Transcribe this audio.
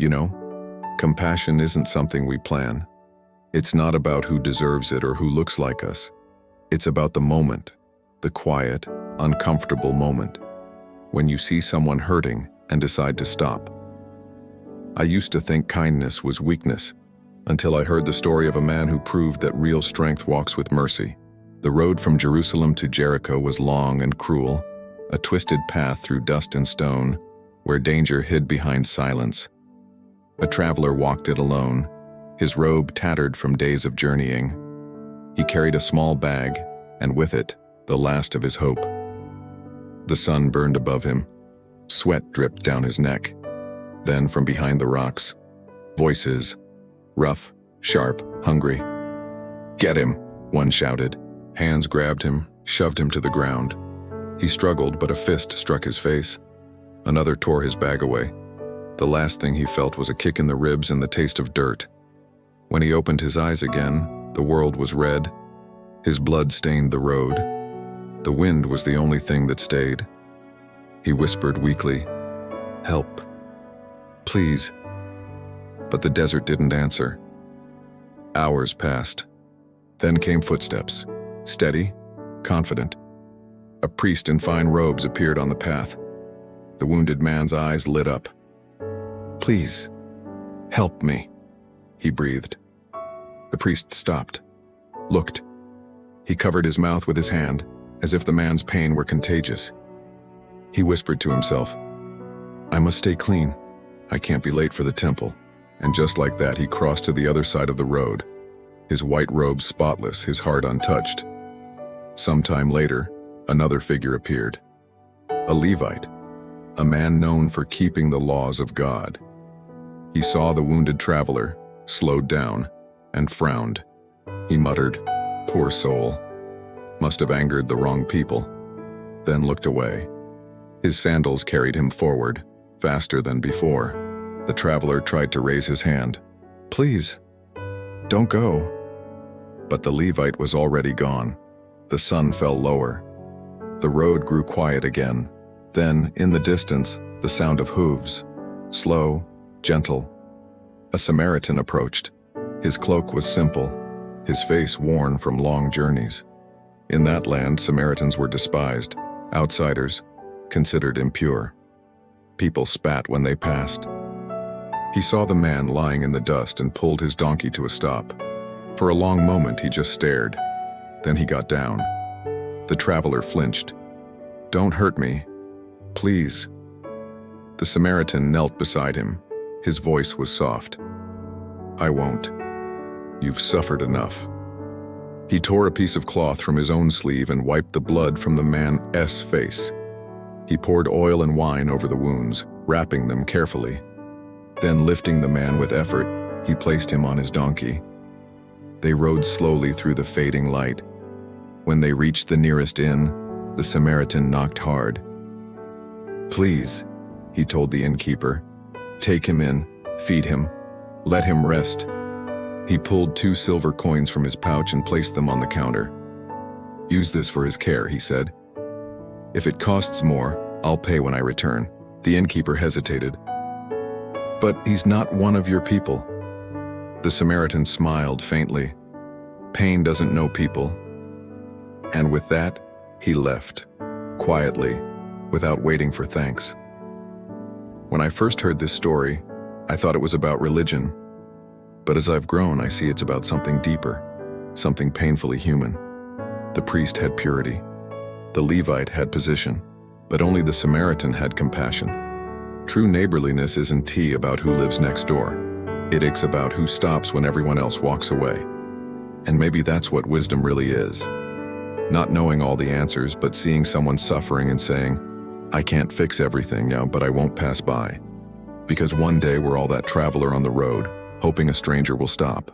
You know, compassion isn't something we plan. It's not about who deserves it or who looks like us. It's about the moment, the quiet, uncomfortable moment, when you see someone hurting and decide to stop. I used to think kindness was weakness, until I heard the story of a man who proved that real strength walks with mercy. The road from Jerusalem to Jericho was long and cruel, a twisted path through dust and stone, where danger hid behind silence. A traveler walked it alone, his robe tattered from days of journeying. He carried a small bag, and with it, the last of his hope. The sun burned above him. Sweat dripped down his neck. Then, from behind the rocks, voices, rough, sharp, hungry. "Get him!" one shouted. Hands grabbed him, shoved him to the ground. He struggled, but a fist struck his face. Another tore his bag away. The last thing he felt was a kick in the ribs and the taste of dirt. When he opened his eyes again, the world was red. His blood stained the road. The wind was the only thing that stayed. He whispered weakly, "Help. Please." But the desert didn't answer. Hours passed. Then came footsteps, steady, confident. A priest in fine robes appeared on the path. The wounded man's eyes lit up. "Please, help me," he breathed. The priest stopped, looked. He covered his mouth with his hand, as if the man's pain were contagious. He whispered to himself, "I must stay clean. I can't be late for the temple." And just like that, he crossed to the other side of the road, his white robe spotless, his heart untouched. Sometime later, another figure appeared. A Levite, a man known for keeping the laws of God. He saw the wounded traveler, slowed down, and frowned. He muttered, "Poor soul. Must have angered the wrong people," then looked away. His sandals carried him forward, faster than before. The traveler tried to raise his hand. "Please, don't go." But the Levite was already gone. The sun fell lower. The road grew quiet again. Then, in the distance, the sound of hooves. Slow, gentle. A Samaritan approached. His cloak was simple, his face worn from long journeys. In that land, Samaritans were despised, outsiders, considered impure. People spat when they passed. He saw the man lying in the dust and pulled his donkey to a stop. For a long moment, he just stared. Then he got down. The traveler flinched. "Don't hurt me. Please." The Samaritan knelt beside him. His voice was soft. "I won't. You've suffered enough." He tore a piece of cloth from his own sleeve and wiped the blood from the man's face. He poured oil and wine over the wounds, wrapping them carefully. Then, lifting the man with effort, he placed him on his donkey. They rode slowly through the fading light. When they reached the nearest inn, the Samaritan knocked hard. "Please," he told the innkeeper, "take him in, feed him, let him rest." He pulled 2 silver coins from his pouch and placed them on the counter. "Use this for his care," he said. "If it costs more, I'll pay when I return." The innkeeper hesitated. "But he's not one of your people." The Samaritan smiled faintly. "Pain doesn't know people." And with that, he left, quietly, without waiting for thanks. When I first heard this story, I thought it was about religion. But as I've grown, I see it's about something deeper, something painfully human. The priest had purity. The Levite had position, but only the Samaritan had compassion. True neighborliness isn't about who lives next door. It's about who stops when everyone else walks away. And maybe that's what wisdom really is. Not knowing all the answers, but seeing someone suffering and saying, "I can't fix everything now, but I won't pass by." Because one day we're all that traveler on the road, hoping a stranger will stop.